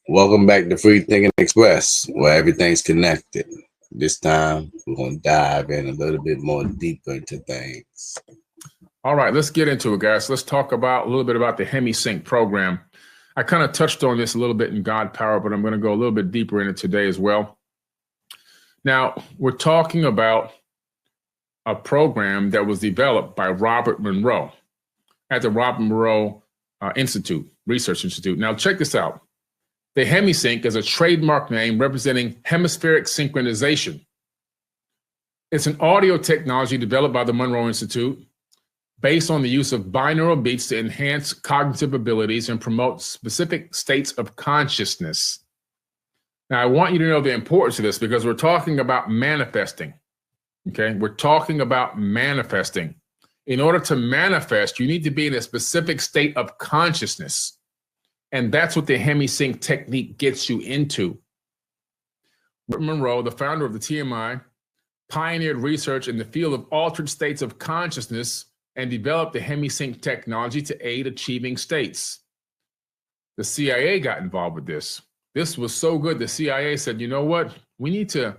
Welcome back to Free Thinking Express, where everything's connected. This time, we're going to dive in a little bit more deeper into things. All right, let's get into it, guys. Let's talk about a little bit about the Hemi Sync program. I kind of touched on this a little bit in God Power, but I'm going to go a little bit deeper in it today as well. Now, we're talking about a program that was developed by Robert Monroe at the Robert Monroe Research Institute. Now, check this out. The Hemi Sync is a trademark name representing hemispheric synchronization. It's an audio technology developed by the Monroe Institute based on the use of binaural beats to enhance cognitive abilities and promote specific states of consciousness. Now, I want you to know the importance of this because we're talking about manifesting, okay? We're talking about manifesting. In order to manifest, you need to be in a specific state of consciousness. And that's what the Hemi Sync technique gets you into. Robert Monroe, the founder of the TMI, pioneered research in the field of altered states of consciousness and developed the Hemi Sync technology to aid achieving states. The CIA got involved with this. This was so good, the CIA said, you know what? We need to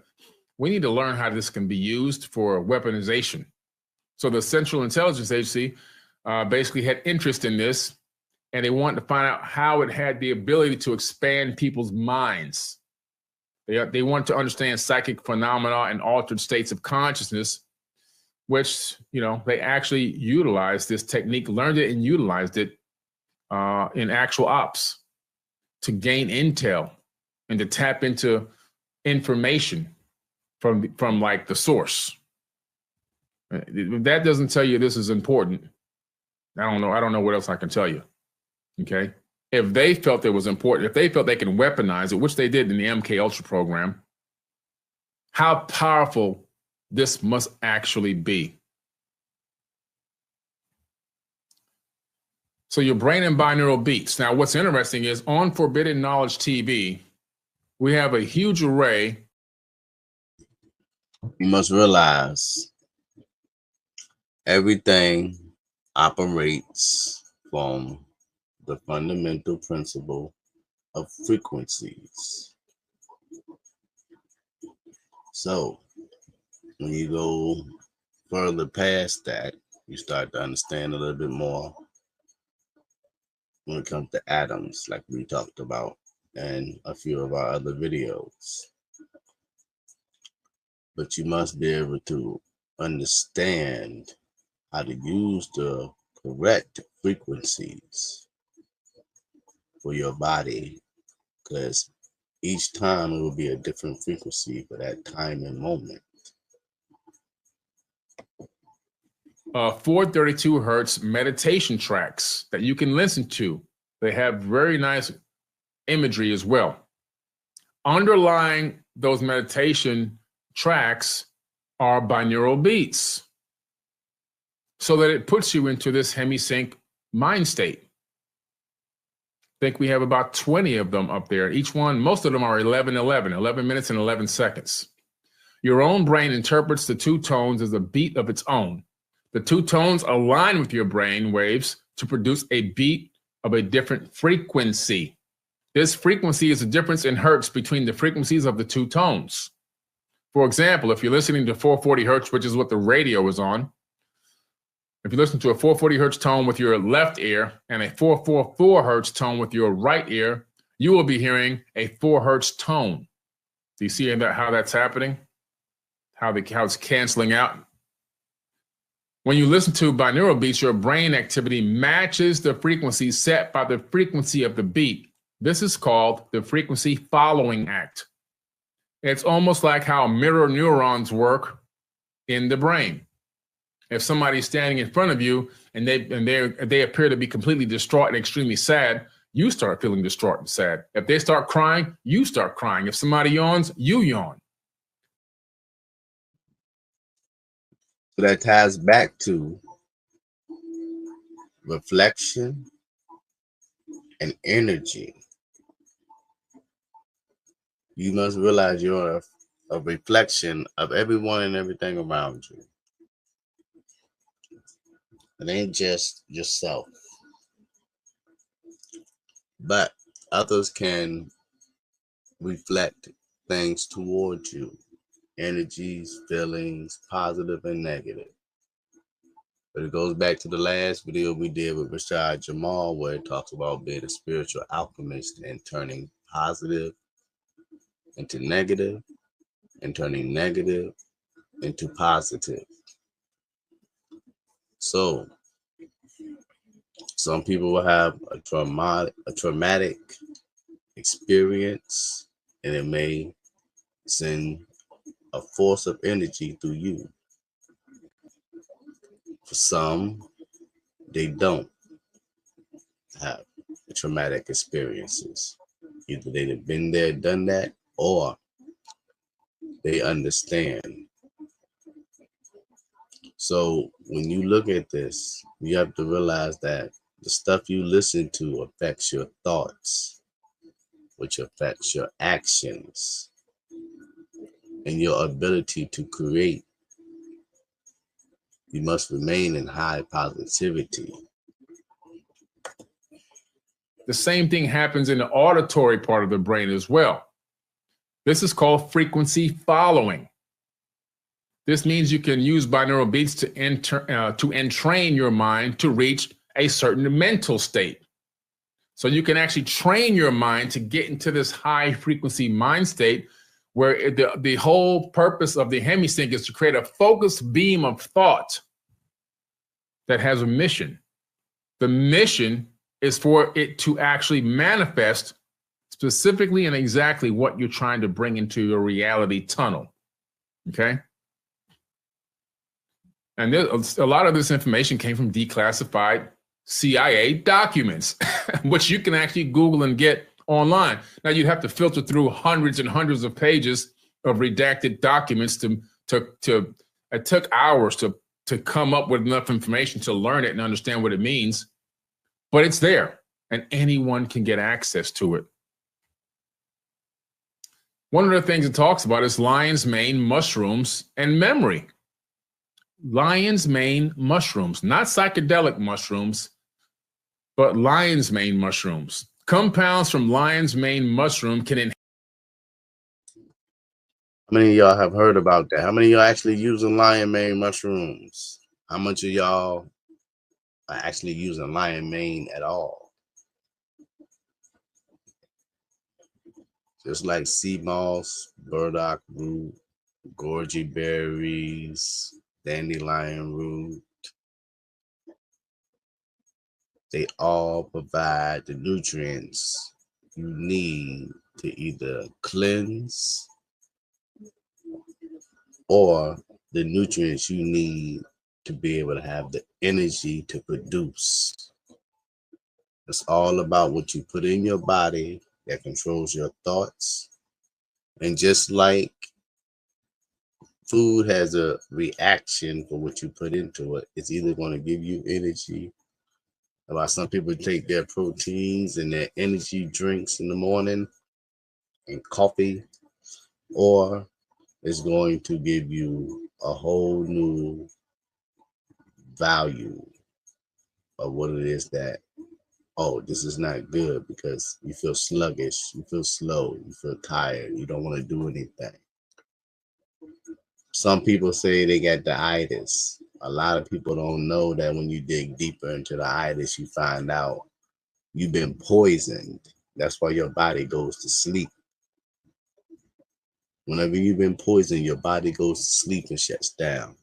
learn how this can be used for weaponization. So the Central Intelligence Agency basically had interest in this, and they wanted to find out how it had the ability to expand people's minds. They wanted to understand psychic phenomena and altered states of consciousness, which, they actually utilized this technique, learned it and utilized it in actual ops to gain intel and to tap into information from like the source. If that doesn't tell you this is important, I don't know what else I can tell you. Okay. If they felt it was important, if they felt they can weaponize it, which they did in the MK Ultra program, how powerful this must actually be. So your brain and binaural beats. Now, what's interesting is on Forbidden Knowledge TV, we have a huge array. You must realize everything operates from the fundamental principle of frequencies. So when you go further past that, you start to understand a little bit more when it comes to atoms, like we talked about in a few of our other videos. But you must be able to understand how to use the correct frequencies for your body, because each time it will be a different frequency for that time and moment. 432 hertz meditation tracks that you can listen to. They have very nice imagery as well. Underlying those meditation tracks are binaural beats, so that it puts you into this Hemi Sync mind state. I think we have about 20 of them up there. Each one, most of them are 11 minutes and 11 seconds. Your own brain interprets the two tones as a beat of its own. The two tones align with your brain waves to produce a beat of a different frequency. This frequency is the difference in hertz between the frequencies of the two tones. For example, if you're listening to 440 hertz, which is what the radio is on, if you listen to a 440 hertz tone with your left ear and a 444 hertz tone with your right ear, you will be hearing a 4 hertz tone. Do you see how that's happening? How it's canceling out? When you listen to binaural beats, your brain activity matches the frequency set by the frequency of the beat. This is called the frequency following act. It's almost like how mirror neurons work in the brain. If somebody's standing in front of you and they appear to be completely distraught and extremely sad, you start feeling distraught and sad. If they start crying, you start crying. If somebody yawns, you yawn. So that ties back to reflection and energy. You must realize you're a reflection of everyone and everything around you. It ain't just yourself, but others can reflect things towards you, energies, feelings, positive and negative. But it goes back to the last video we did with Rashad Jamal, where it talks about being a spiritual alchemist and turning positive into negative and turning negative into positive. So some people will have a traumatic experience, and it may send a force of energy through you. For some, they don't have traumatic experiences. Either they've been there, done that, or they understand. So when you look at this, you have to realize that the stuff you listen to affects your thoughts, which affects your actions and your ability to create. You must remain in high positivity. The same thing happens in the auditory part of the brain as well. This is called frequency following. This means you can use binaural beats to entrain your mind to reach a certain mental state. So you can actually train your mind to get into this high frequency mind state, where the whole purpose of the Hemi Sync is to create a focused beam of thought that has a mission. The mission is for it to actually manifest specifically and exactly what you're trying to bring into your reality tunnel. Okay? And a lot of this information came from declassified CIA documents, which you can actually Google and get online. Now, you'd have to filter through hundreds and hundreds of pages of redacted documents it took hours to come up with enough information to learn it and understand what it means. But it's there, and anyone can get access to it. One of the things it talks about is lion's mane mushrooms and memory. Lion's mane mushrooms, not psychedelic mushrooms, but lion's mane mushrooms. Compounds from lion's mane mushroom can enhance. How many of y'all have heard about that? How many of y'all actually using lion mane mushrooms? How much of y'all are actually using lion mane at all? Just like sea moss, burdock root, goji berries, dandelion root, they all provide the nutrients you need to either cleanse or the nutrients you need to be able to have the energy to produce. It's all about what you put in your body that controls your thoughts. And just like food has a reaction for what you put into it, it's either going to give you energy. About some people take their proteins and their energy drinks in the morning and coffee, or it's going to give you a whole new value of what it is that, oh, this is not good, because you feel sluggish, you feel slow, you feel tired, you don't want to do anything. Some people say they got the itis. A lot of people don't know that when you dig deeper into the itis, you find out you've been poisoned. That's why your body goes to sleep. Whenever you've been poisoned, your body goes to sleep and shuts down.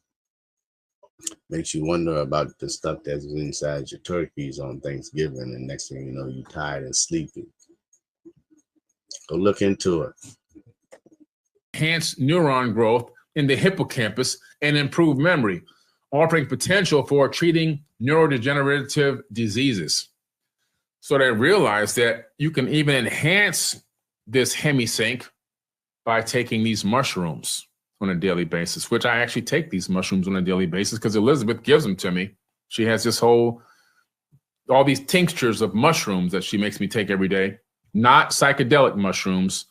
Makes you wonder about the stuff that's inside your turkeys on Thanksgiving, and next thing you know, you're tired and sleepy. Go look into it. Enhance neuron growth in the hippocampus and improve memory, offering potential for treating neurodegenerative diseases. So they realized that you can even enhance this Hemi Sync by taking these mushrooms on a daily basis, which I actually take these mushrooms on a daily basis because Elizabeth gives them to me. She has all these tinctures of mushrooms that she makes me take every day, not psychedelic mushrooms,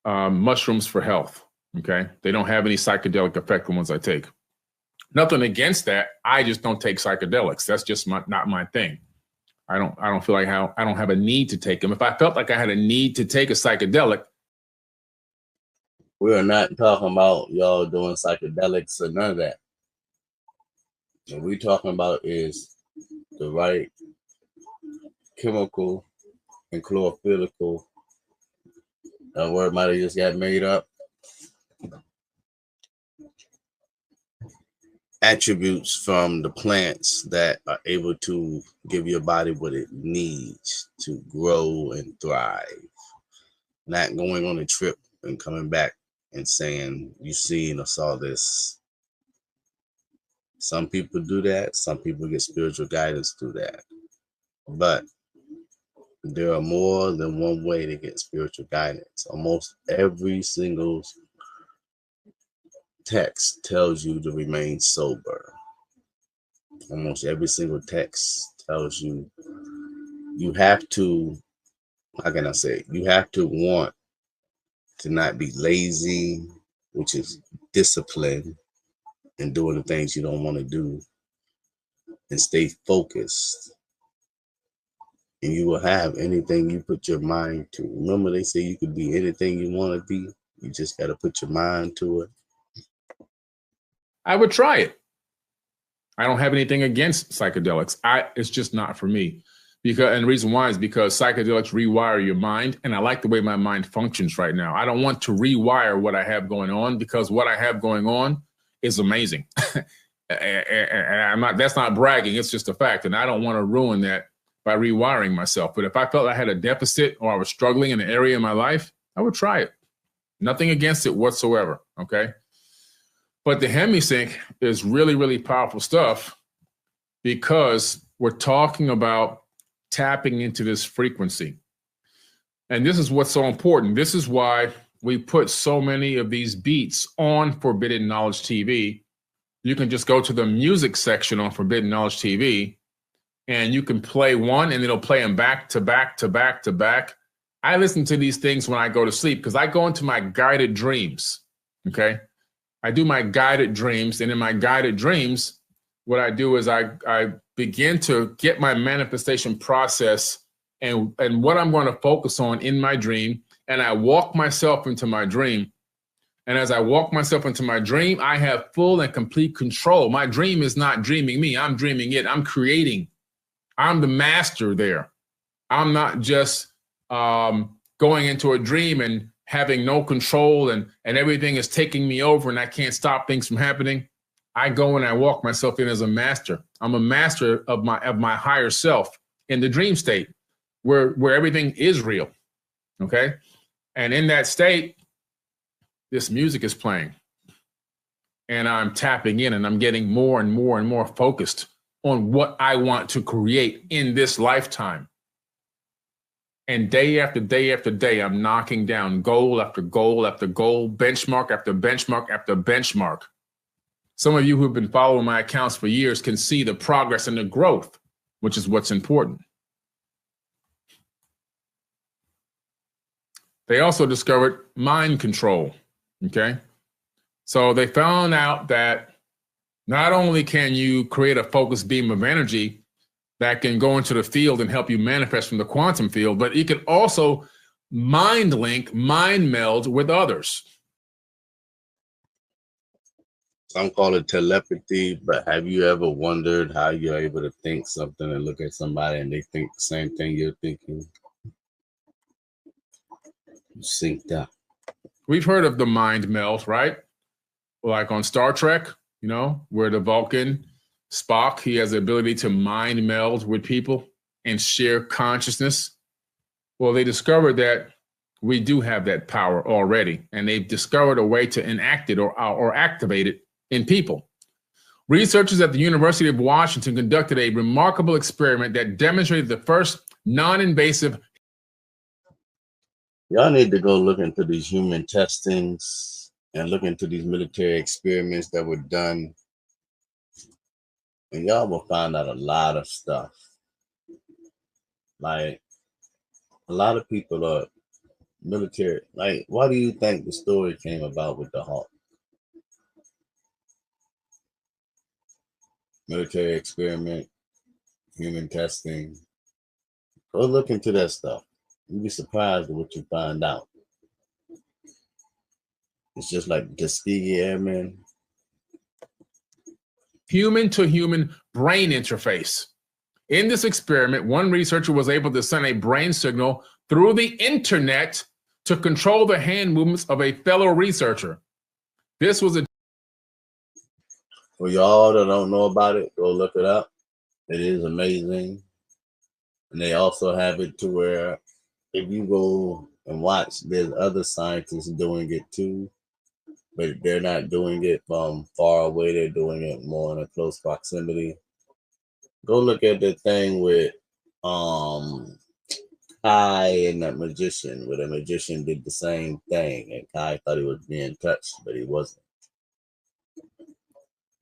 mushrooms for health. Okay. They don't have any psychedelic effect, the ones I take. Nothing against that. I just don't take psychedelics. That's just not my thing. I don't feel like I don't have a need to take them. If I felt like I had a need to take a psychedelic, we're not talking about y'all doing psychedelics or none of that. What we're talking about is the right chemical and chlorophyll, a word might have just got made up, attributes from the plants that are able to give your body what it needs to grow and thrive. Not going on a trip and coming back and saying you seen or saw this. Some people do that. Some people get spiritual guidance through that. But there are more than one way to get spiritual guidance. Almost every single text tells you to remain sober. Almost every single text tells you you have to, how can I say, you have to want to not be lazy, which is discipline and doing the things you don't want to do, and stay focused. And you will have anything you put your mind to. Remember, they say you could be anything you want to be. You just got to put your mind to it. I would try it. I don't have anything against psychedelics. It's just not for me. And the reason why is because psychedelics rewire your mind, and I like the way my mind functions right now. I don't want to rewire what I have going on, because what I have going on is amazing. And that's not bragging, it's just a fact. And I don't want to ruin that by rewiring myself. But if I felt I had a deficit or I was struggling in an area of my life, I would try it. Nothing against it whatsoever, okay? But the Hemi Sync is really, really powerful stuff, because we're talking about tapping into this frequency. And this is what's so important. This is why we put so many of these beats on Forbidden Knowledge TV. You can just go to the music section on Forbidden Knowledge TV, and you can play one, and it'll play them back to back to back to back. I listen to these things when I go to sleep, because I go into my guided dreams, okay? I do my guided dreams, and in my guided dreams, what I do is I begin to get my manifestation process and what I'm going to focus on in my dream, and I walk myself into my dream. And as I walk myself into my dream, I have full and complete control. My dream is not dreaming me. I'm dreaming it. I'm creating. I'm the master there. I'm not just going into a dream and having no control and everything is taking me over and I can't stop things from happening. I go and I walk myself in as a master. I'm a master of my higher self in the dream state where everything is real, okay? And in that state, this music is playing and I'm tapping in and I'm getting more and more and more focused on what I want to create in this lifetime. And day after day after day, I'm knocking down goal after goal after goal, benchmark after benchmark after benchmark. Some of you who've been following my accounts for years can see the progress and the growth, which is what's important. They also discovered mind control, okay? So they found out that not only can you create a focused beam of energy that can go into the field and help you manifest from the quantum field, but it can also mind link, mind meld with others. Some call it telepathy, but have you ever wondered how you're able to think something and look at somebody and they think the same thing you're thinking? You synced up. We've heard of the mind meld, right? Like on Star Trek, you know, where the Vulcan, Spock, he has the ability to mind meld with people and share consciousness. Well, they discovered that we do have that power already, and they've discovered a way to enact it or activate it in people. Researchers at the University of Washington conducted a remarkable experiment that demonstrated the first non-invasive. Y'all need to go look into these human testings and look into these military experiments that were done. And y'all will find out a lot of stuff. Like, a lot of people are military. Like, why do you think the story came about with the Hawk? Military experiment, human testing. Go look into that stuff. You'll be surprised at what you find out. It's just like Tuskegee Airmen. Human-to-human brain interface. In this experiment, one researcher was able to send a brain signal through the internet to control the hand movements of a fellow researcher. This was a... For y'all that don't know about it, go look it up. It is amazing. And they also have it to where if you go and watch, there's other scientists doing it too, but they're not doing it from far away. They're doing it more in a close proximity. Go look at the thing with Kai and that magician, where the magician did the same thing, and Kai thought he was being touched, but he wasn't.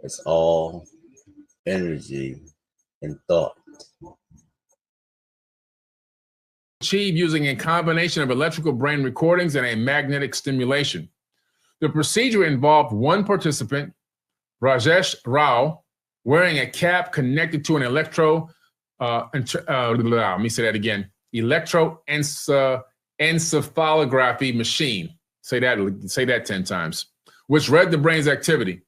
It's all energy and thought. Achieved using a combination of electrical brain recordings and a magnetic stimulation. The procedure involved one participant, Rajesh Rao, wearing a cap connected to an electroencephalography machine. Say that 10 times, which read the brain's activity.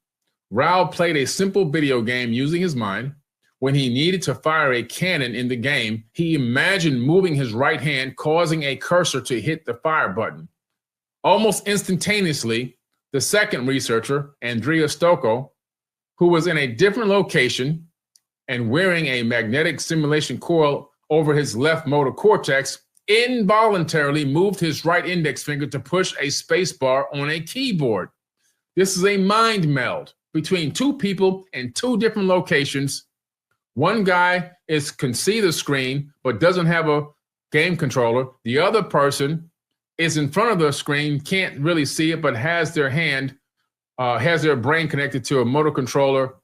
Rao played a simple video game using his mind. When he needed to fire a cannon in the game, he imagined moving his right hand, causing a cursor to hit the fire button. Almost instantaneously, the second researcher, Andrea Stocco, who was in a different location and wearing a magnetic stimulation coil over his left motor cortex, involuntarily moved his right index finger to push a spacebar on a keyboard. This is a mind meld between two people in two different locations. One guy can see the screen, but doesn't have a game controller. The other person is in front of the screen, can't really see it, but has their brain connected to a motor controller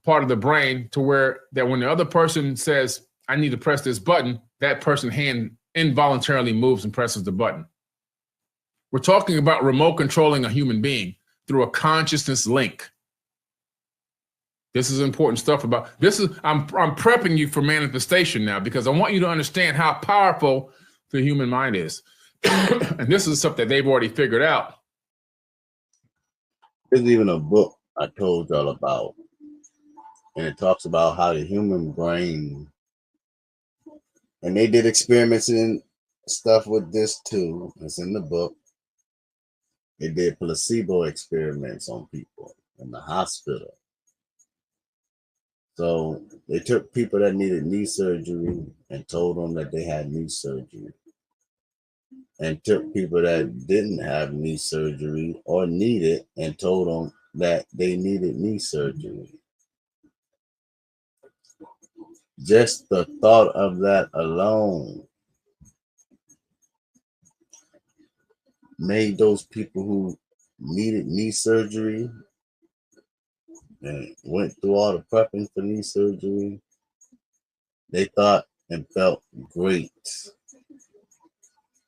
part of the brain, to where that when the other person says, I need to press this button, that person's hand involuntarily moves and presses the button. We're talking about remote controlling a human being through a consciousness link. This is important stuff about this. I'm prepping you for manifestation now, because I want you to understand how powerful the human mind is. And this is stuff that they've already figured out. There's even a book I told y'all about, and it talks about how the human brain, and they did experiments and stuff with this too. It's in the book. They did placebo experiments on people in the hospital. So they took people that needed knee surgery and told them that they had knee surgery, and took people that didn't have knee surgery or need it and told them that they needed knee surgery. Just the thought of that alone made those people who needed knee surgery and went through all the prepping for knee surgery, they thought and felt great.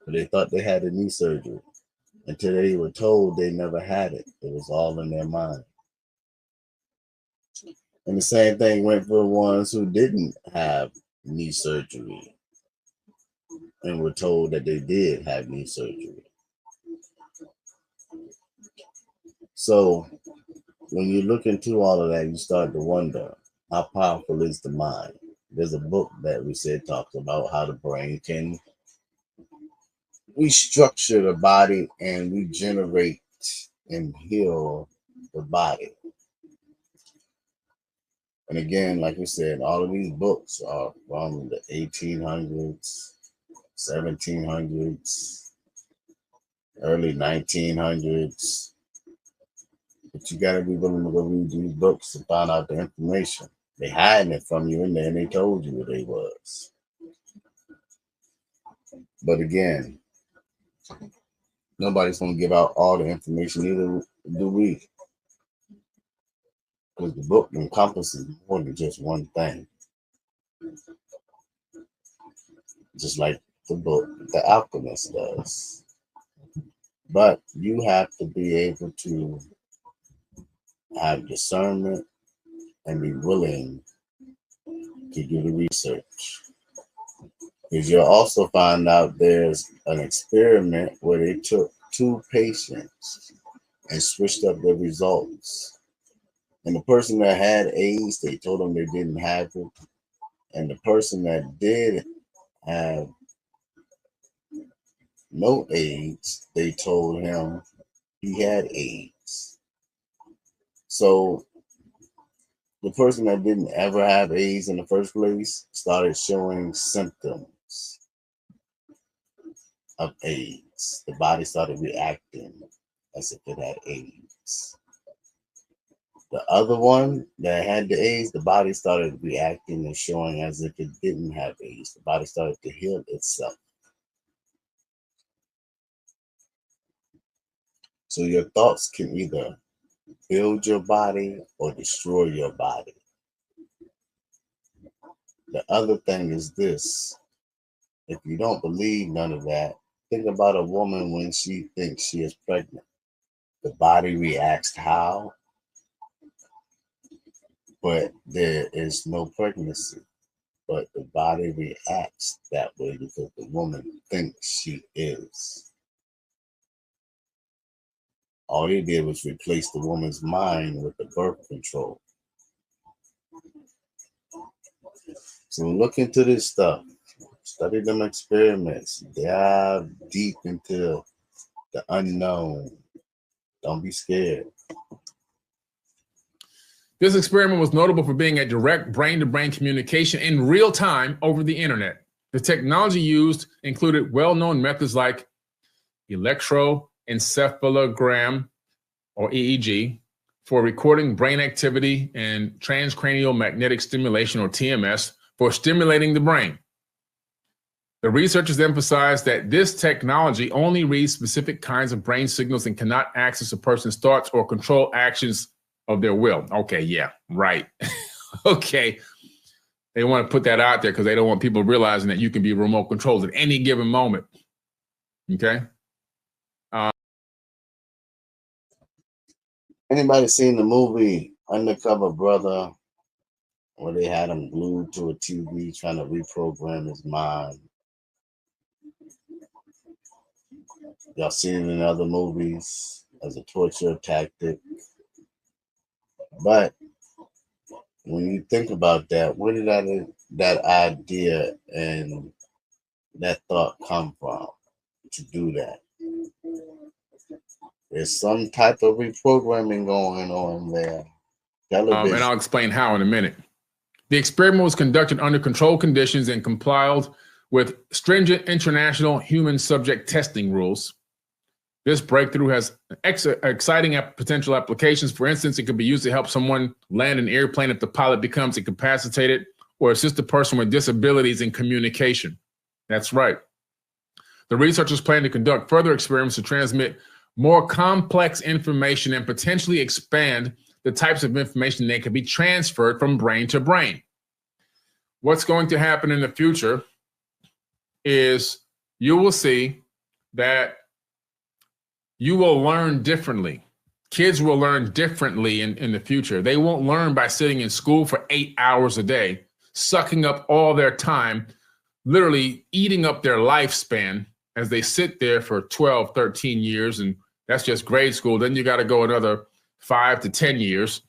But they thought they had a knee surgery until they were told they never had it. It was all in their mind. And the same thing went for the ones who didn't have knee surgery and were told that they did have knee surgery. So when you look into all of that, you start to wonder, how powerful is the mind? There's a book that we said talks about how the brain can restructure the body and regenerate and heal the body. And again, like we said, all of these books are from the 1800s, 1700s, early 1900s. But you got to be willing to go read these books to find out the information. They hiding it from you in there, and they told you what they was. But again, nobody's going to give out all the information, neither do we. Because the book encompasses more than just one thing. Just like the book The Alchemist does. But you have to be able to have discernment and be willing to do the research. Because you'll also find out there's an experiment where they took two patients and switched up the results. And the person that had AIDS, they told them they didn't have it. And the person that did have no AIDS, they told him he had AIDS. So the person that didn't ever have AIDS in the first place started showing symptoms of AIDS. The body started reacting as if it had AIDS. The other one that had the AIDS, the body started reacting and showing as if it didn't have AIDS. The body started to heal itself. So your thoughts can either build your body or destroy your body. The other thing is this: if you don't believe none of that, think about a woman when she thinks she is pregnant. The body reacts how? But there is no pregnancy. But the body reacts that way because the woman thinks she is. All they did was replace the woman's mind with the birth control. So look into this stuff. Study them experiments. Dive deep into the unknown. Don't be scared. This experiment was notable for being a direct brain-to-brain communication in real time over the internet. The technology used included well-known methods like electroencephalogram, or EEG, for recording brain activity, and transcranial magnetic stimulation, or TMS, for stimulating the brain. The researchers emphasized that this technology only reads specific kinds of brain signals and cannot access a person's thoughts or control actions of their will. Okay, yeah, right. Okay. They want to put that out there because they don't want people realizing that you can be remote controlled at any given moment. Okay. Anybody seen the movie Undercover Brother, where they had him glued to a TV trying to reprogram his mind? Y'all seen it in other movies as a torture tactic. But when you think about that, where did that idea and that thought come from to do that? There's some type of reprogramming going on there. And I'll explain how in a minute. The experiment was conducted under controlled conditions and complied with stringent international human subject testing rules. This breakthrough has exciting potential applications. For instance, it could be used to help someone land an airplane if the pilot becomes incapacitated, or assist a person with disabilities in communication. That's right. The researchers plan to conduct further experiments to transmit more complex information and potentially expand the types of information that can be transferred from brain to brain. What's going to happen in the future is you will see that you will learn differently. Kids will learn differently in the future. They won't learn by sitting in school for 8 hours a day, sucking up all their time, literally eating up their lifespan as they sit there for 12, 13 years, and that's just grade school. Then you got to go another 5 to 10 years.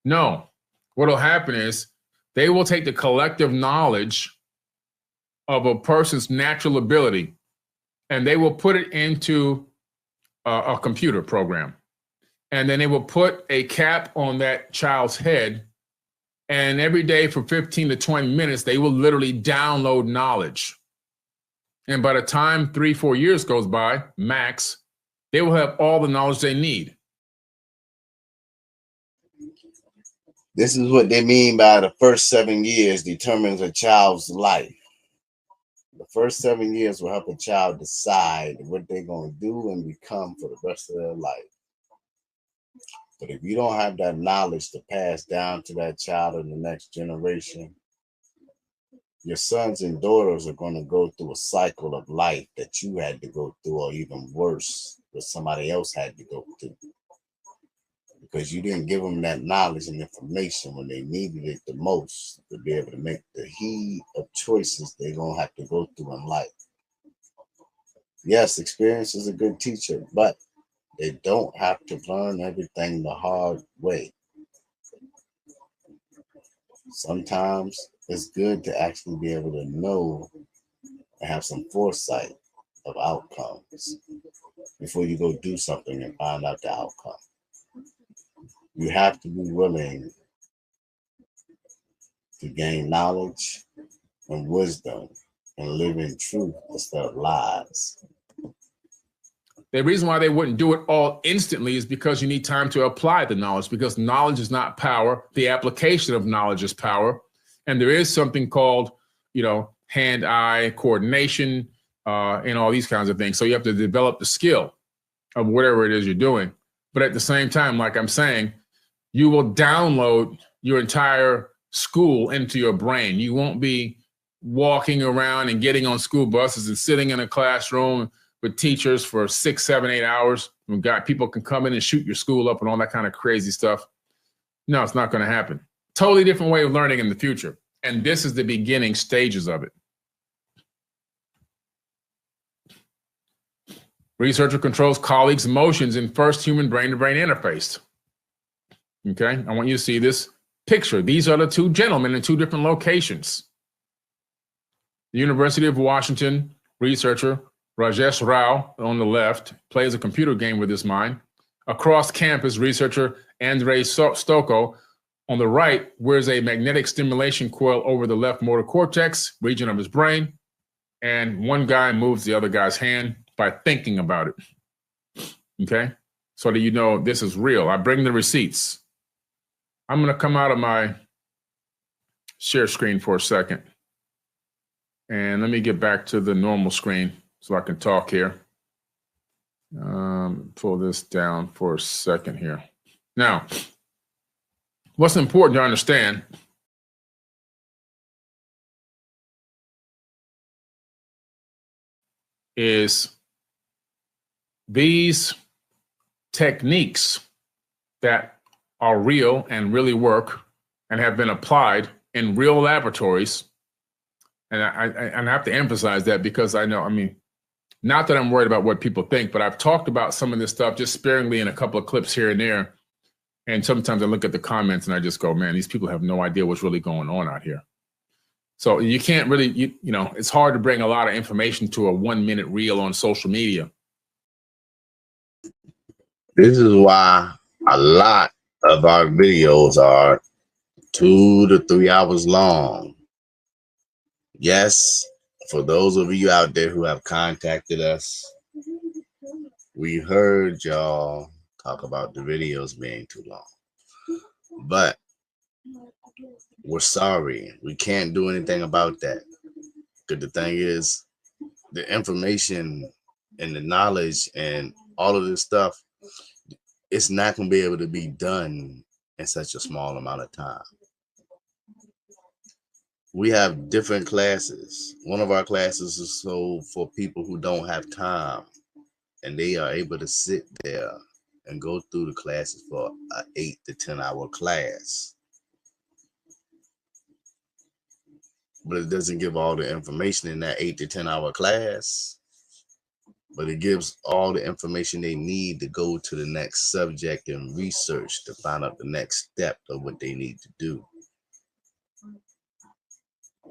No, what'll happen is they will take the collective knowledge of a person's natural ability and they will put it into a computer program. And then they will put a cap on that child's head. And every day for 15 to 20 minutes, they will literally download knowledge. And by the time 3-4 years goes by, max, they will have all the knowledge they need. This is what they mean by the first 7 years determines a child's life. The first 7 years will help a child decide what they're going to do and become for the rest of their life. But if you don't have that knowledge to pass down to that child in the next generation, your sons and daughters are going to go through a cycle of life that you had to go through, or even worse, what somebody else had to go through. Because you didn't give them that knowledge and information when they needed it the most to be able to make the heed of choices they're going to have to go through in life. Yes, experience is a good teacher, but They don't have to learn everything the hard way. Sometimes it's good to actually be able to know and have some foresight of outcomes before you go do something and find out the outcome. You have to be willing to gain knowledge and wisdom and live in truth instead of lies. The reason why they wouldn't do it all instantly is because you need time to apply the knowledge, because knowledge is not power. The application of knowledge is power. And there is something called, hand-eye coordination and all these kinds of things. So you have to develop the skill of whatever it is you're doing. But at the same time, like I'm saying, you will download your entire school into your brain. You won't be walking around and getting on school buses and sitting in a classroom with teachers for 6, 7, 8 hours. When people can come in and shoot your school up and all that kind of crazy stuff. No, it's not going to happen. Totally different way of learning in the future. And this is the beginning stages of it. Researcher controls colleagues' emotions in first human brain-to-brain interface. Okay, I want you to see this picture. These are the two gentlemen in two different locations. The University of Washington researcher Rajesh Rao on the left plays a computer game with his mind. Across campus, researcher Andrei Stoko on the right wears a magnetic stimulation coil over the left motor cortex region of his brain. And one guy moves the other guy's hand by thinking about it. Okay, so that you know this is real. I bring the receipts. I'm going to come out of my share screen for a second. And let me get back to the normal screen so I can talk here. Pull this down for a second here. Now, what's important to understand is these techniques that are real and really work and have been applied in real laboratories. And I have to emphasize that because not that I'm worried about what people think, but I've talked about some of this stuff just sparingly in a couple of clips here and there. And sometimes I look at the comments and I just go, man, these people have no idea what's really going on out here. So you can't really, it's hard to bring a lot of information to a 1-minute reel on social media. This is why a lot of our videos are 2 to 3 hours long. Yes, for those of you out there who have contacted us, we heard y'all talk about the videos being too long. But we're sorry. We can't do anything about that. Because the thing is, the information and the knowledge and all of this stuff, it's not going to be able to be done in such a small amount of time. We have different classes. One of our classes is so for people who don't have time, and they are able to sit there and go through the classes for an 8 to 10 hour class. But it doesn't give all the information in that 8 to 10 hour class, but it gives all the information they need to go to the next subject and research to find out the next step of what they need to do.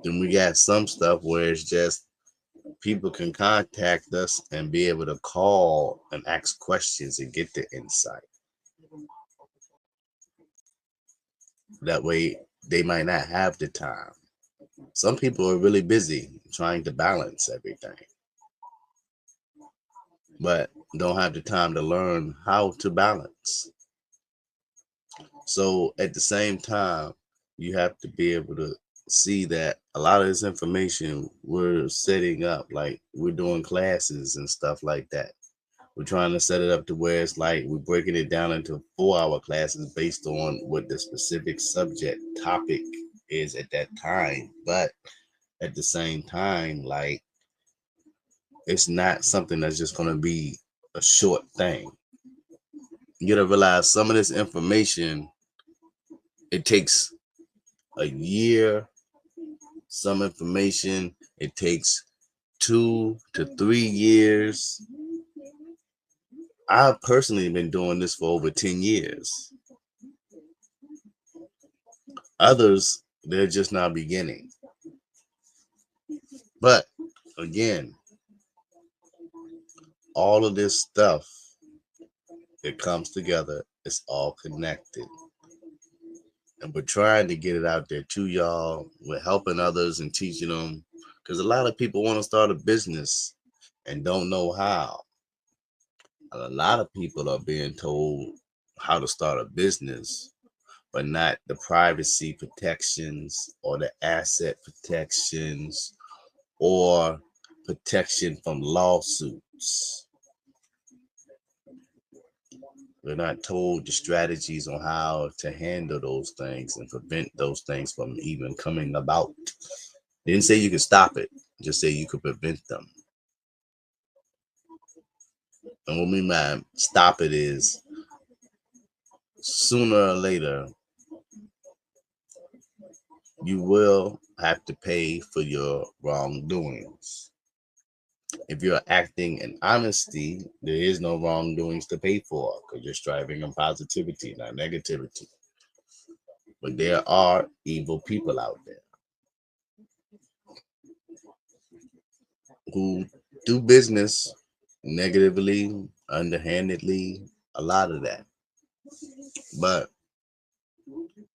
Then we got some stuff where it's just people can contact us and be able to call and ask questions and get the insight. That way they might not have the time. Some people are really busy trying to balance everything, but don't have the time to learn how to balance. So at the same time, you have to be able to see that a lot of this information we're setting up, like we're doing classes and stuff like that. We're trying to set it up to where it's like we're breaking it down into 4-hour classes based on what the specific subject topic is at that time. But at the same time, like, it's not something that's just going to be a short thing. You gotta realize some of this information, it takes a year. Some information, it takes 2 to 3 years. I've personally been doing this for over 10 years. Others, they're just now beginning. But again, all of this stuff, it comes together. It's all connected. And we're trying to get it out there to y'all. We're helping others and teaching them. Because a lot of people want to start a business and don't know how. A lot of people are being told how to start a business, but not the privacy protections or the asset protections or protection from lawsuits. We're not told the strategies on how to handle those things and prevent those things from even coming about. They didn't say you could stop it, just say you could prevent them. And what we mean stop it is sooner or later, you will have to pay for your wrongdoings. If you're acting in honesty, there is no wrongdoings to pay for because you're striving on positivity, not negativity. But there are evil people out there who do business negatively, underhandedly, a lot of that. But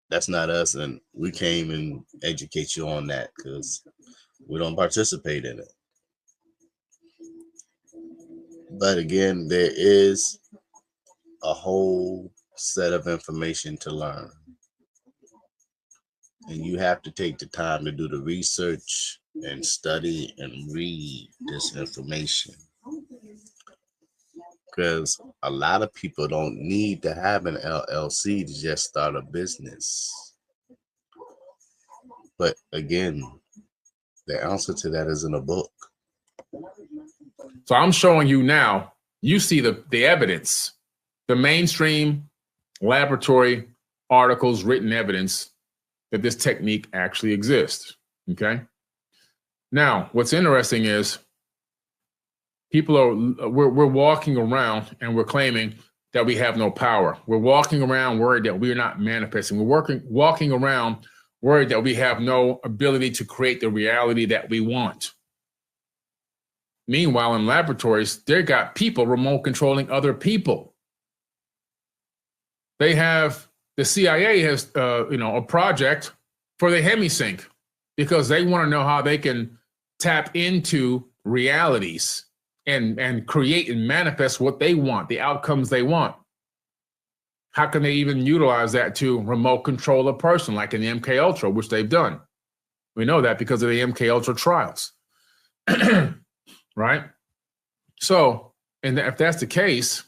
that's not us, and we came and educate you on that because we don't participate in it. But again, there is a whole set of information to learn. And you have to take the time to do the research and study and read this information. Because a lot of people don't need to have an LLC to just start a business. But again, the answer to that is in a book. So I'm showing you now, you see the evidence, the mainstream laboratory articles, written evidence that this technique actually exists, okay? Now, what's interesting is we're walking around and we're claiming that we have no power. We're walking around worried that we're not manifesting. We're walking around worried that we have no ability to create the reality that we want. Meanwhile, in laboratories, they got people remote controlling other people. They have, the CIA has, a project for the Hemi Sync because they want to know how they can tap into realities and create and manifest what they want, the outcomes they want. How can they even utilize that to remote control a person like in the MK Ultra, which they've done? We know that because of the MK Ultra trials. Right? So, and if that's the case,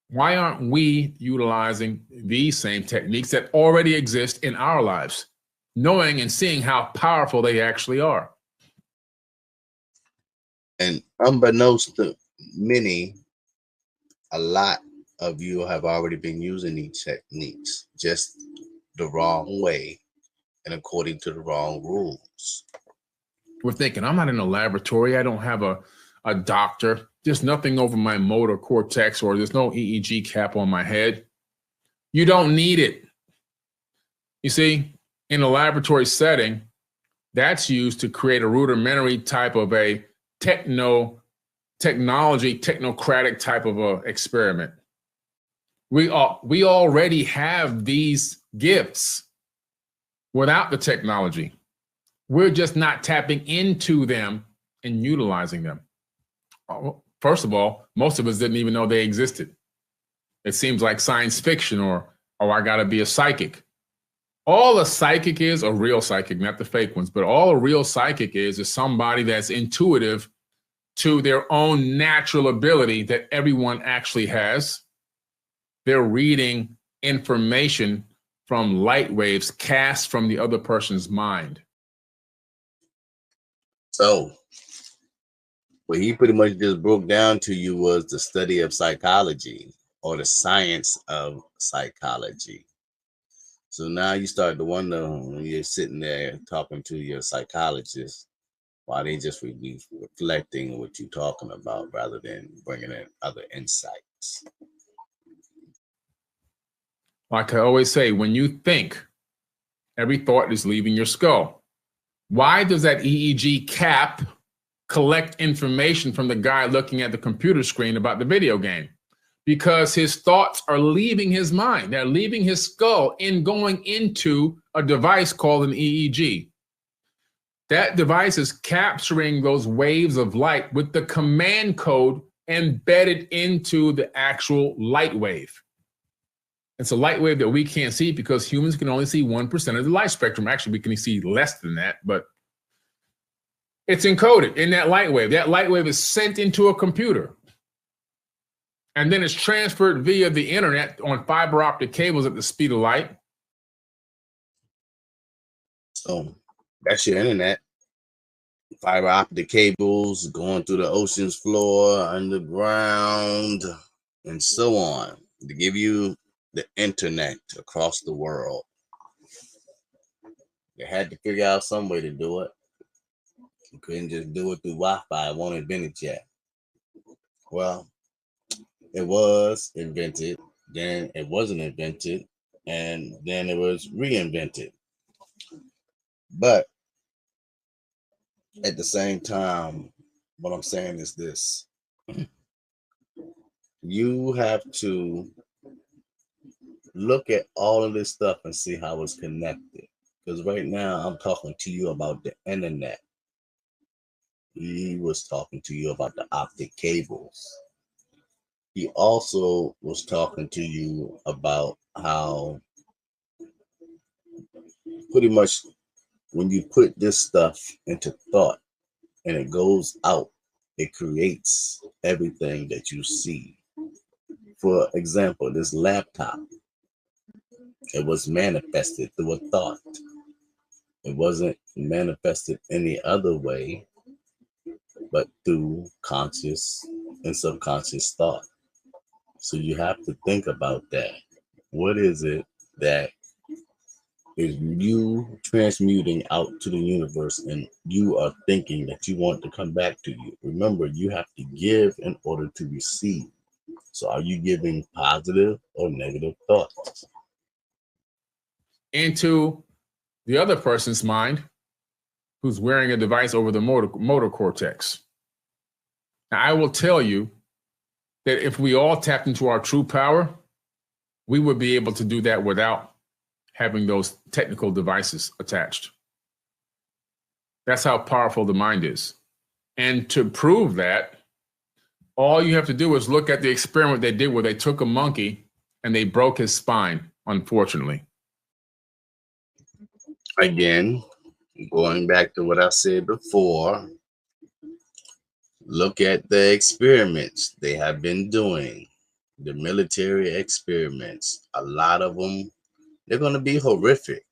why aren't we utilizing these same techniques that already exist in our lives, knowing and seeing how powerful they actually are? And unbeknownst to many, a lot of you have already been using these techniques just the wrong way and according to the wrong rules. We're thinking, I'm not in a laboratory. I don't have a doctor. There's nothing over my motor cortex, or there's no EEG cap on my head. You don't need it. You see, in a laboratory setting, that's used to create a rudimentary type of a technocratic type of a experiment. We already have these gifts without the technology. We're just not tapping into them and utilizing them. First of all, most of us didn't even know they existed. It seems like science fiction or I got to be a psychic. All a psychic is, a real psychic, not the fake ones, but all a real psychic is somebody that's intuitive to their own natural ability that everyone actually has. They're reading information from light waves cast from the other person's mind. So what he pretty much just broke down to you was the study of psychology or the science of psychology. So now you start to wonder when you're sitting there talking to your psychologist, why they just be reflecting what you're talking about rather than bringing in other insight. Like I always say, when you think, every thought is leaving your skull. Why does that EEG cap collect information from the guy looking at the computer screen about the video game? Because his thoughts are leaving his mind. They're leaving his skull and going into a device called an EEG. That device is capturing those waves of light with the command code embedded into the actual light wave. It's a light wave that we can't see because humans can only see 1% of the light spectrum. Actually, we can see less than that, but it's encoded in that light wave. That light wave is sent into a computer. And then it's transferred via the internet on fiber optic cables at the speed of light. So that's your internet. Fiber optic cables going through the ocean's floor, underground, and so on to give you the internet across the world. They had to figure out some way to do it. You couldn't just do it through Wi-Fi. It wasn't invented yet. Well, it was invented, then it wasn't invented, and then it was reinvented. But at the same time, what I'm saying is this. You have to look at all of this stuff and see how it's connected. Because right now I'm talking to you about the internet. He was talking to you about the optic cables. He also was talking to you about how pretty much when you put this stuff into thought and it goes out, it creates everything that you see. For example, this laptop, it was manifested through a thought. It wasn't manifested any other way but through conscious and subconscious thought. So you have to think about that. What is it that is you transmuting out to the universe and you are thinking that you want to come back to you? Remember, you have to give in order to receive. So are you giving positive or negative thoughts into the other person's mind who's wearing a device over the motor cortex? Now, I will tell you that if we all tapped into our true power, we would be able to do that without having those technical devices attached. That's how powerful the mind is. And to prove that, all you have to do is look at the experiment they did where they took a monkey and they broke his spine, unfortunately. Again, going back to what I said before, look at the experiments they have been doing, the military experiments. A lot of them, they're going to be horrific.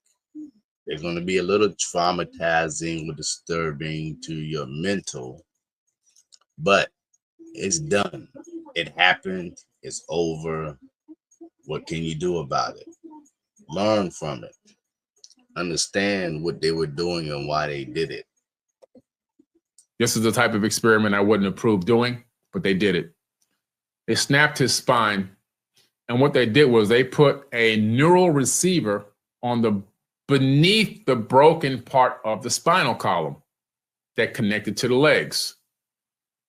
They're going to be a little traumatizing or disturbing to your mental, but it's done. It happened. It's over. What can you do about it? Learn from it. Understand what they were doing and why they did it. This is the type of experiment I wouldn't approve doing, but they did it. They snapped his spine, and what they did was they put a neural receiver on the beneath the broken part of the spinal column that connected to the legs.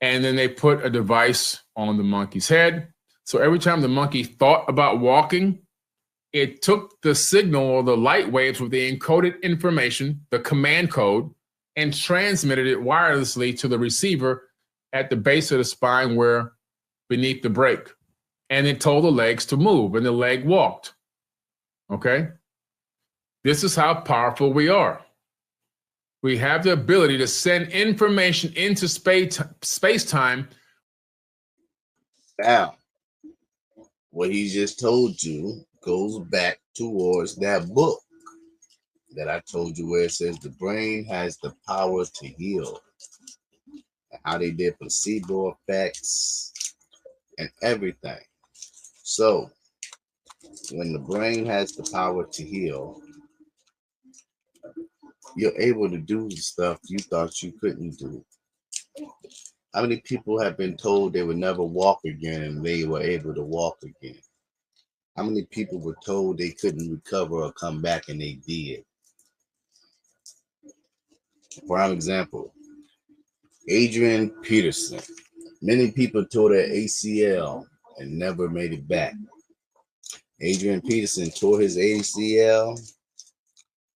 And then they put a device on the monkey's head. So every time the monkey thought about walking, it took the signal or the light waves with the encoded information, the command code, and transmitted it wirelessly to the receiver at the base of the spine where beneath the break. And it told the legs to move, and the leg walked. Okay? This is how powerful we are. We have the ability to send information into space-time. Now, what he just told you goes back towards that book that I told you where it says the brain has the power to heal. And how they did placebo effects and everything. So, when the brain has the power to heal, you're able to do stuff you thought you couldn't do. How many people have been told they would never walk again and they were able to walk again? How many people were told they couldn't recover or come back and they did? Prime example, Adrian Peterson. Many people tore their ACL and never made it back. Adrian Peterson tore his ACL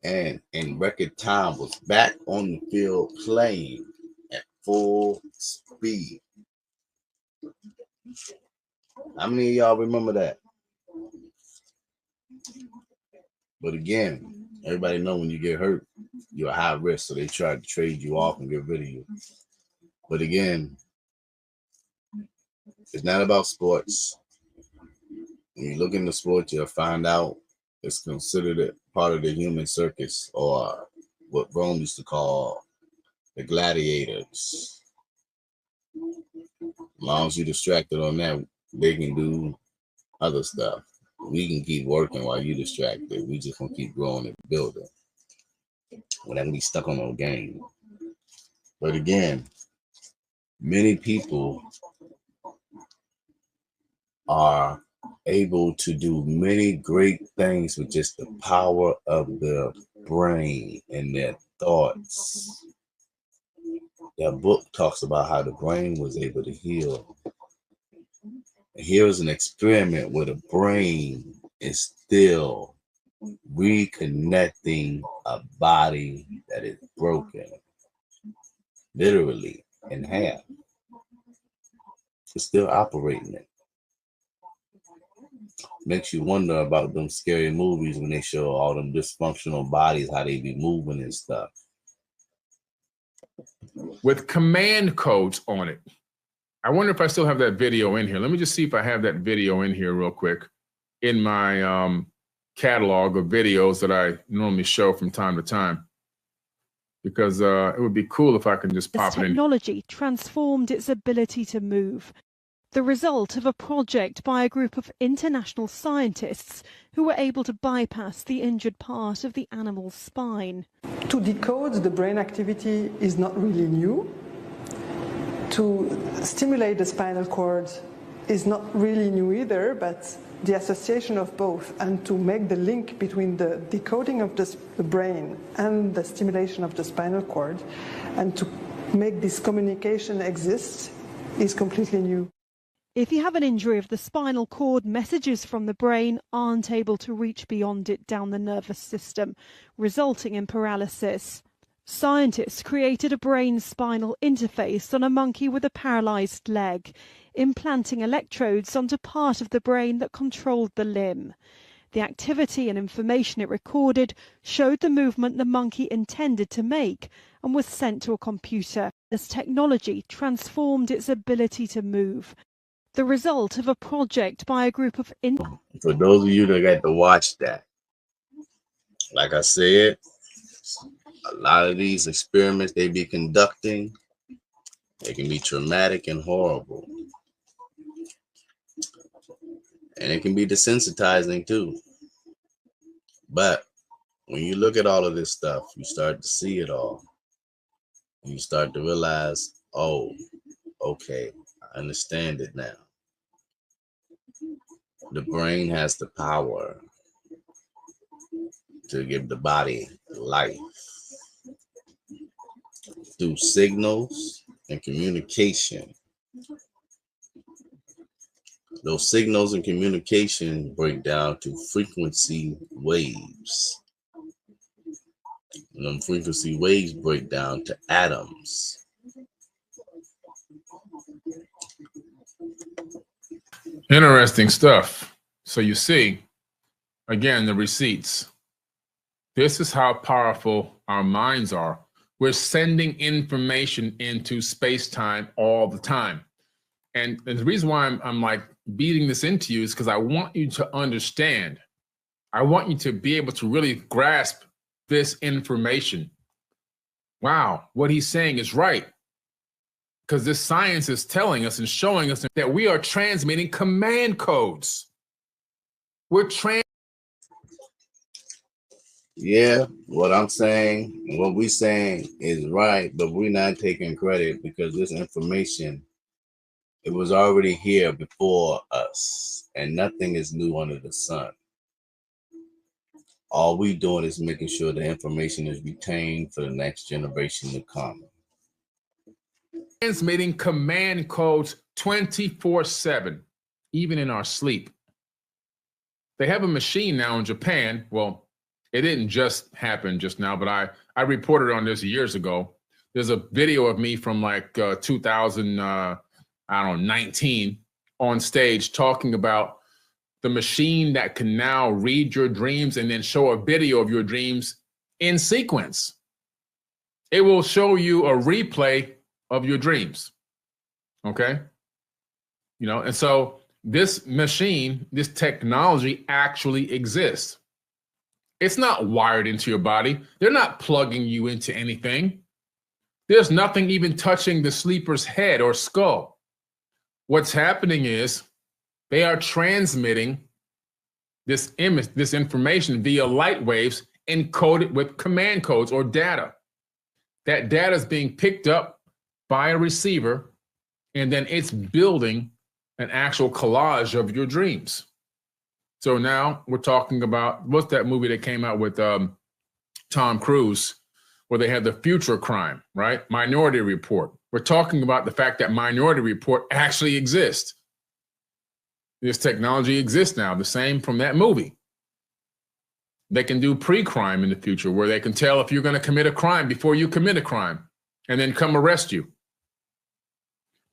and in record time was back on the field playing at full speed. How many of y'all remember that? But again, everybody know when you get hurt, you're high risk, so they try to trade you off and get rid of you. But again, it's not about sports. When you look into sports, you'll find out it's considered a part of the human circus, or what Rome used to call the gladiators. As long as you're distracted on that, they can do other stuff. We can keep working while you're distracted. We just gonna keep growing and building. We're not gonna be stuck on no game. But again, many people are able to do many great things with just the power of their brain and their thoughts. That book talks about how the brain was able to heal. And here's an experiment where the brain is still reconnecting a body that is broken, literally in half. It's still operating it. Makes you wonder about them scary movies when they show all them dysfunctional bodies, how they be moving and stuff. With command codes on it. I wonder if I still have that video in here. Let me just see if I have that video in here real quick in my catalog of videos that I normally show from time to time, because it would be cool if I can just pop it in. Technology transformed its ability to move, the result of a project by a group of international scientists who were able to bypass the injured part of the animal's spine. To decode the brain activity is not really new. To stimulate the spinal cord is not really new either, but the association of both and to make the link between the decoding of the brain and the stimulation of the spinal cord and to make this communication exist is completely new. If you have an injury of the spinal cord, messages from the brain aren't able to reach beyond it down the nervous system, resulting in paralysis. Scientists created a brain-spinal interface on a monkey with a paralyzed leg, implanting electrodes onto part of the brain that controlled the limb. The activity and information it recorded showed the movement the monkey intended to make and was sent to a computer. This technology transformed its ability to move, the result of a project by a group of... For those of you that got to watch that, like I said, a lot of these experiments they be conducting, they can be traumatic and horrible. And it can be desensitizing too. But when you look at all of this stuff, you start to see it all. And you start to realize, oh, okay, I understand it now. The brain has the power to give the body life through signals and communication. Those signals and communication break down to frequency waves. And them frequency waves break down to atoms. Interesting stuff. So you see, again, the receipts. This is how powerful our minds are. We're sending information into space-time all the time. And the reason why I'm like beating this into you is because I want you to understand. I want you to be able to really grasp this information. Wow, what he's saying is right. Because this science is telling us and showing us that we are transmitting command codes. Yeah, what I'm saying, what we saying is right, but we're not taking credit because this information, it was already here before us, and nothing is new under the sun. All we doing is making sure the information is retained for the next generation to come. Transmitting command codes 24/7, even in our sleep. They have a machine now in Japan. Well, it didn't just happen just now, but I reported on this years ago. There's a video of me from like 2019 on stage talking about the machine that can now read your dreams and then show a video of your dreams in sequence. It will show you a replay of your dreams. Okay? You know, and so this machine, this technology actually exists. It's not wired into your body. They're not plugging you into anything. There's nothing even touching the sleeper's head or skull. What's happening is they are transmitting this image, this information via light waves encoded with command codes or data. That data is being picked up by a receiver, and then it's building an actual collage of your dreams. So now we're talking about, what's that movie that came out with Tom Cruise, where they had the future crime, right? Minority Report. We're talking about the fact that Minority Report actually exists. This technology exists now, the same from that movie. They can do pre-crime in the future, where they can tell if you're going to commit a crime before you commit a crime and then come arrest you.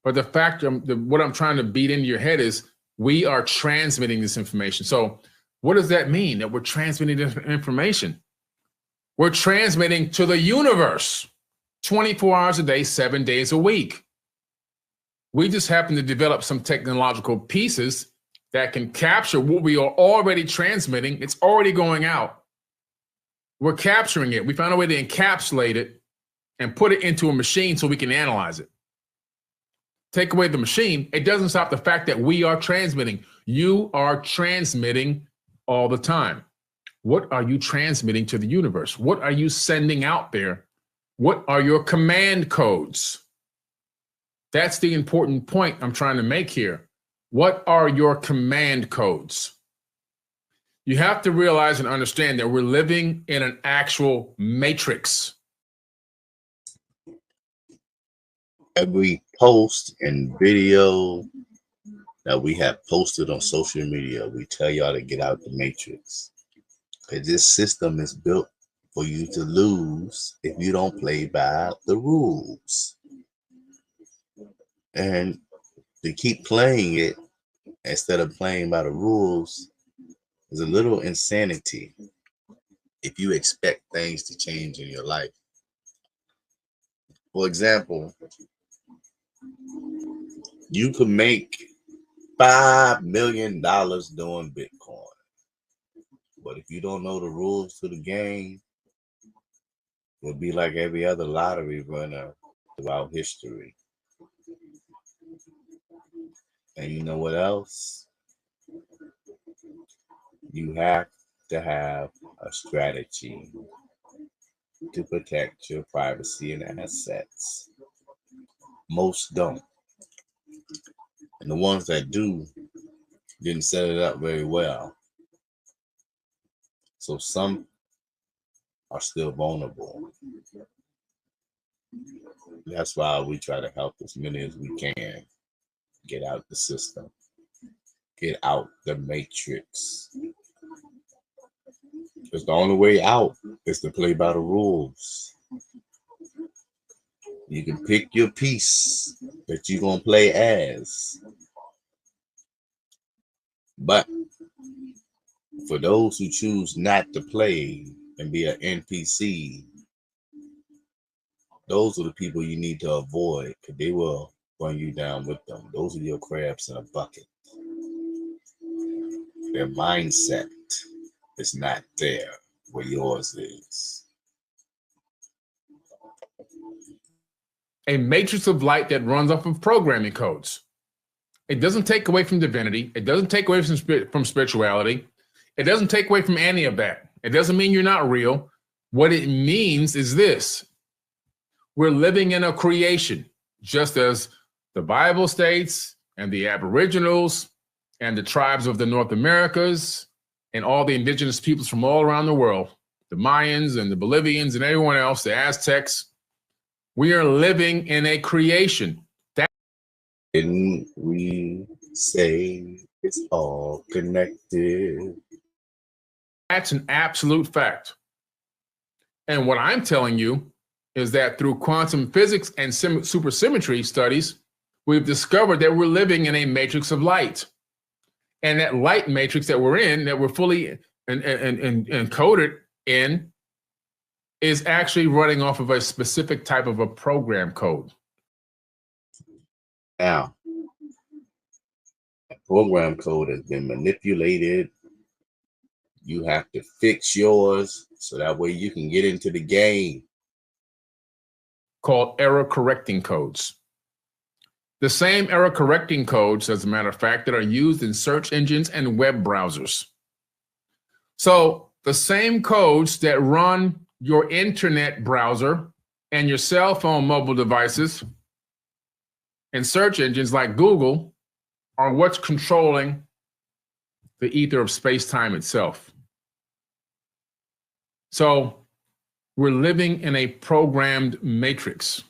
But the fact, what I'm trying to beat into your head is we are transmitting this information. So what does that mean, that we're transmitting this information? We're transmitting to the universe 24 hours a day, 7 days a week. We just happen to develop some technological pieces that can capture what we are already transmitting. It's already going out. We're capturing it. We found a way to encapsulate it and put it into a machine so we can analyze it. Take away the machine, it doesn't stop the fact that we are transmitting. You are transmitting all the time. What are you transmitting to the universe? What are you sending out there? What are your command codes? That's the important point I'm trying to make here. What are your command codes? You have to realize and understand that we're living in an actual matrix. Every post and video that we have posted on social media, we tell y'all to get out the matrix. Because this system is built for you to lose if you don't play by the rules. And to keep playing it instead of playing by the rules is a little insanity if you expect things to change in your life. For example, you could make $5 million doing Bitcoin. But if you don't know the rules to the game, you'll be like every other lottery runner throughout history. And you know what else? You have to have a strategy to protect your privacy and assets. Most don't. And the ones that do didn't set it up very well. So some are still vulnerable. That's why we try to help as many as we can get out the system, get out the matrix. Because the only way out is to play by the rules. You can pick your piece that you're going to play as. But for those who choose not to play and be an NPC, those are the people you need to avoid, because they will run you down with them. Those are your crabs in a bucket. Their mindset is not there where yours is. A matrix of light that runs off of programming codes. It doesn't take away from divinity. It doesn't take away from spirituality. It doesn't take away from any of that. It doesn't mean you're not real. What it means is this: we're living in a creation, just as the Bible states, and the Aboriginals and the tribes of the North Americas and all the indigenous peoples from all around the world, the Mayans and the Bolivians and everyone else, the Aztecs. We are living in a creation. Didn't we say it's all connected? That's an absolute fact. And what I'm telling you is that through quantum physics and supersymmetry studies, we've discovered that we're living in a matrix of light. And that light matrix that we're in, that we're fully encoded in, is actually running off of a specific type of a program code. Now, that program code has been manipulated. You have to fix yours so that way you can get into the game. Called error correcting codes. The same error correcting codes, as a matter of fact, that are used in search engines and web browsers. So the same codes that run your internet browser and your cell phone mobile devices and search engines like Google are what's controlling the ether of space-time itself. So we're living in a programmed matrix.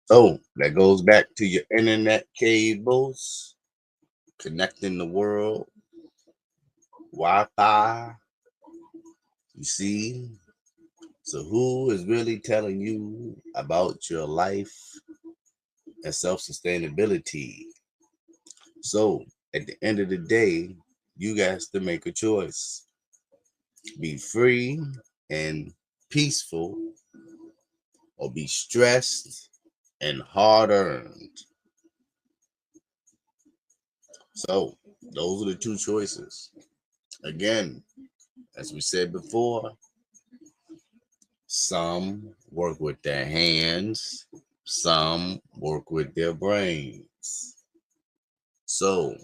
So that goes back to your internet cables, connecting the world, Wi-Fi. You see? So who is really telling you about your life and self-sustainability? So at the end of the day, you guys to make a choice. Be free and peaceful, or be stressed and hard-earned. So those are the two choices. Again, as we said before, some work with their hands, some work with their brains. So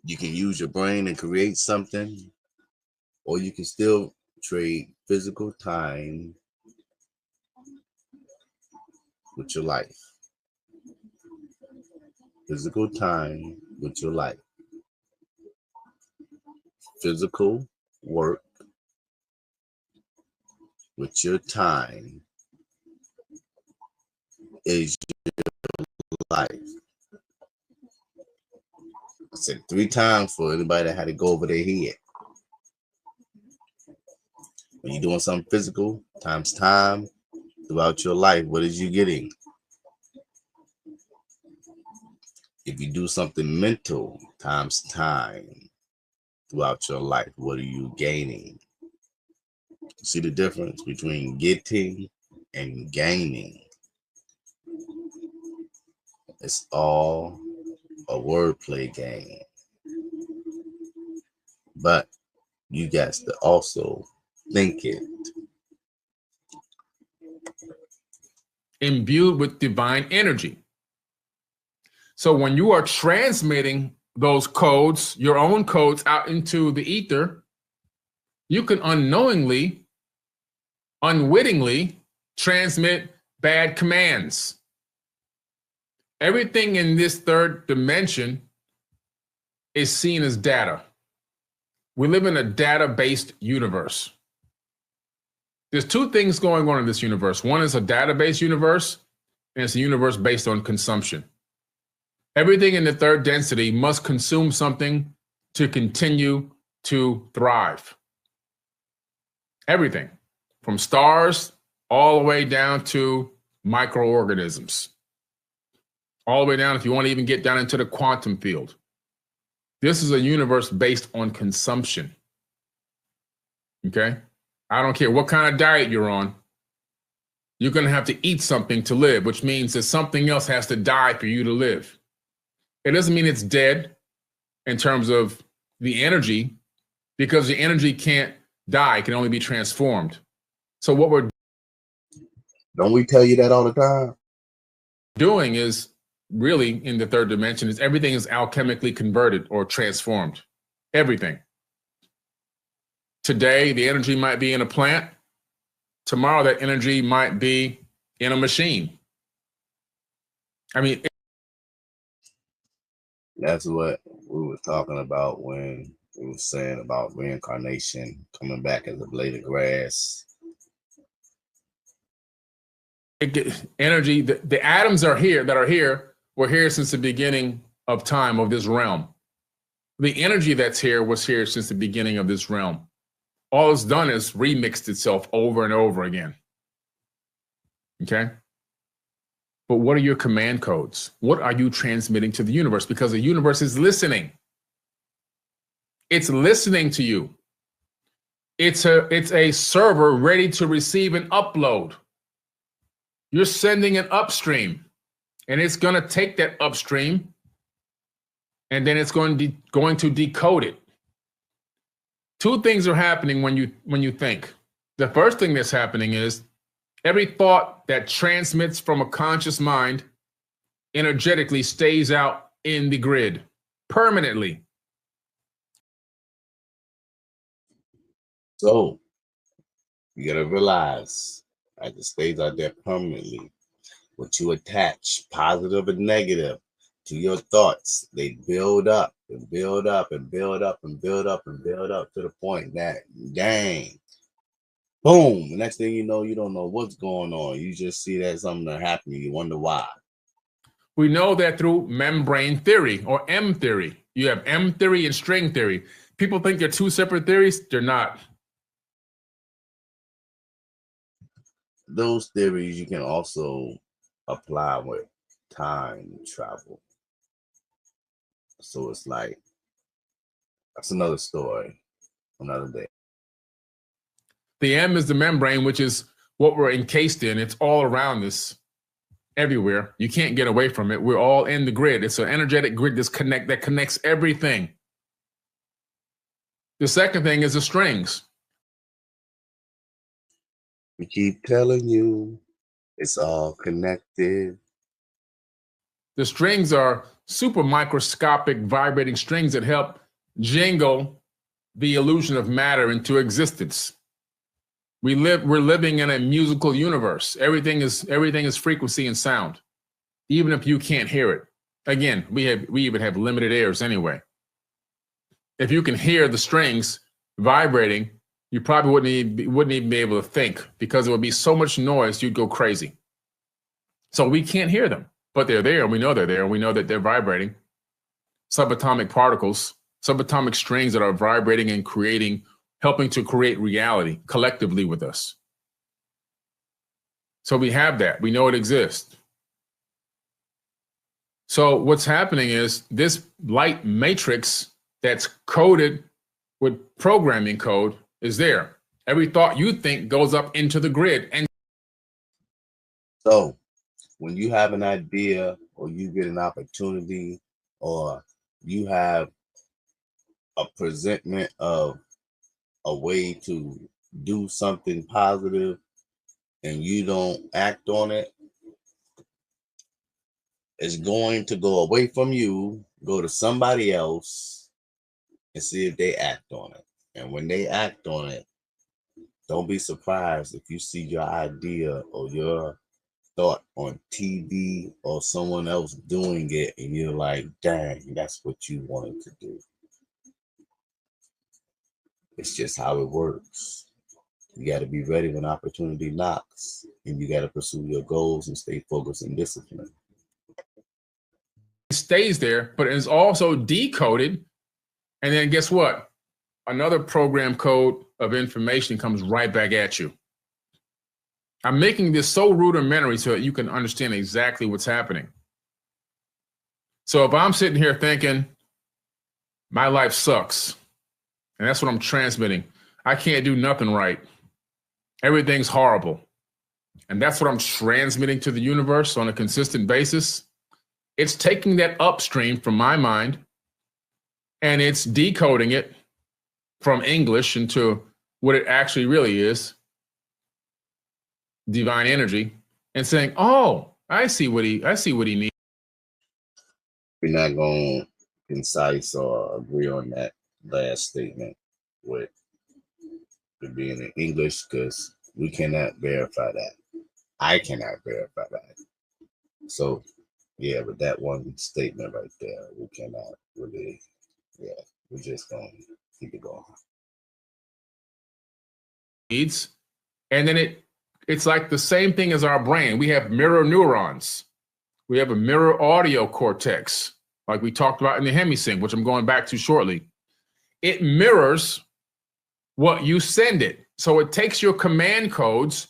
you can use your brain and create something, or you can still trade physical time with your life. Physical time with your life. Physical work with your time is your life. I said 3 times for anybody that had to go over their head. When you're doing something physical times time throughout your life, what is you getting? If you do something mental times time throughout your life, what are you gaining? See the difference between getting and gaining? It's all a wordplay game. But you guys to also think it. Imbued with divine energy. So when you are transmitting those codes, your own codes, out into the ether, you can unknowingly, unwittingly transmit bad commands. Everything in this third dimension is seen as data. We live in a data-based universe. There's 2 things going on in this universe. One is a data-based universe, and it's a universe based on consumption. Everything in the third density must consume something to continue to thrive. Everything, from stars all the way down to microorganisms. All the way down, if you want to even get down into the quantum field. This is a universe based on consumption. Okay? I don't care what kind of diet you're on. You're going to have to eat something to live, which means that something else has to die for you to live. It doesn't mean it's dead in terms of the energy, because the energy can't die, it can only be transformed. So what we're Don't we tell you that all the time? doing is really in the third dimension is everything is alchemically converted or transformed. Everything. Today, the energy might be in a plant. Tomorrow, that energy might be in a machine. I mean, That's what we were talking about when we were saying about reincarnation, coming back as a blade of grass. Energy, the atoms are here that are here, were here since the beginning of time of this realm. The energy that's here was here since the beginning of this realm. All it's done is remixed itself over and over again. Okay? But what are your command codes? What are you transmitting to the universe? Because the universe is listening. It's listening to you. It's a server ready to receive an upload. You're sending an upstream, and it's going to take that upstream, and then it's going to decode it. Two things are happening when you think. The first thing that's happening is every thought that transmits from a conscious mind energetically stays out in the grid permanently. So you gotta realize that it stays out there permanently. What you attach, positive and negative, to your thoughts, they build up and build up and build up and build up and build up to the point that, dang, boom, the next thing you know, you don't know what's going on. You just see that something that happened. You wonder why. We know that through membrane theory or M theory. You have M theory and string theory. People think they're two separate theories. They're not. Those theories you can also apply with time travel. So it's like, that's another story, another day. The M is the membrane, which is what we're encased in. It's all around us, everywhere. You can't get away from it. We're all in the grid. It's an energetic grid that connects everything. The second thing is the strings. We keep telling you it's all connected. The strings are super microscopic vibrating strings that help jingle the illusion of matter into existence. We're living in a musical universe. Everything is frequency and sound, even if you can't hear it. Again, we even have limited ears anyway. If you can hear the strings vibrating, you probably wouldn't even be able to think, because there would be so much noise you'd go crazy. So we can't hear them, but they're there, and we know they're there, and we know that they're vibrating. Subatomic particles, subatomic strings that are vibrating and helping to create reality collectively with us. So we have that. We know it exists. So what's happening is this light matrix that's coded with programming code is there. Every thought you think goes up into the grid. And so when you have an idea, or you get an opportunity, or you have a presentment of a way to do something positive and you don't act on it, it's going to go away from you, go to somebody else, and see if they act on it. And when they act on it, don't be surprised if you see your idea or your thought on TV or someone else doing it, and you're like, dang, that's what you wanted to do. It's just how it works. You got to be ready when opportunity knocks, and you got to pursue your goals and stay focused and disciplined. it stays there, but it's also decoded. And then guess what? Another program code of information comes right back at you. I'm making this so rudimentary so that you can understand exactly what's happening. So if I'm sitting here thinking, my life sucks, and that's what I'm transmitting, I can't do nothing right, everything's horrible, and that's what I'm transmitting to the universe on a consistent basis, it's taking that upstream from my mind, and it's decoding it from English into what it actually really is, divine energy, and saying, oh, I see what he needs. We're not going to concise or agree on that last statement with it being in English because we cannot verify that. I cannot verify that. So, yeah, with that one statement right there, we cannot really, yeah, we're just going to keep it going. Needs, and then it's like the same thing as our brain. We have mirror neurons. We have a mirror audio cortex, like we talked about in the Hemi Sync, which I'm going back to shortly. It mirrors what you send it. So it takes your command codes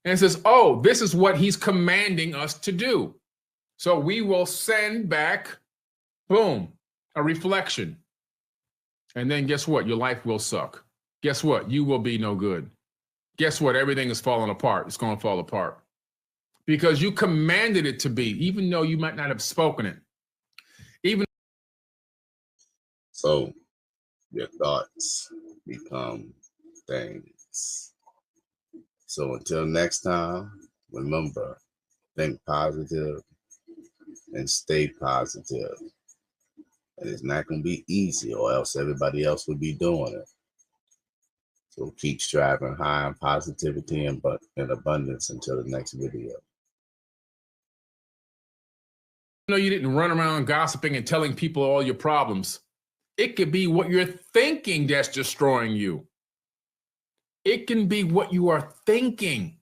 and it says, oh, this is what he's commanding us to do. So we will send back, boom, a reflection. And then guess what? Your life will suck. Guess what? You will be no good. Guess what? Everything is falling apart. It's going to fall apart because you commanded it to be, even though you might not have spoken it. So your thoughts become things. So until next time, remember, think positive and stay positive. And it's not going to be easy, or else everybody else would be doing it. So keep striving high in positivity and abundance until the next video. You didn't run around gossiping and telling people all your problems. It could be what you're thinking that's destroying you. It can be what you are thinking.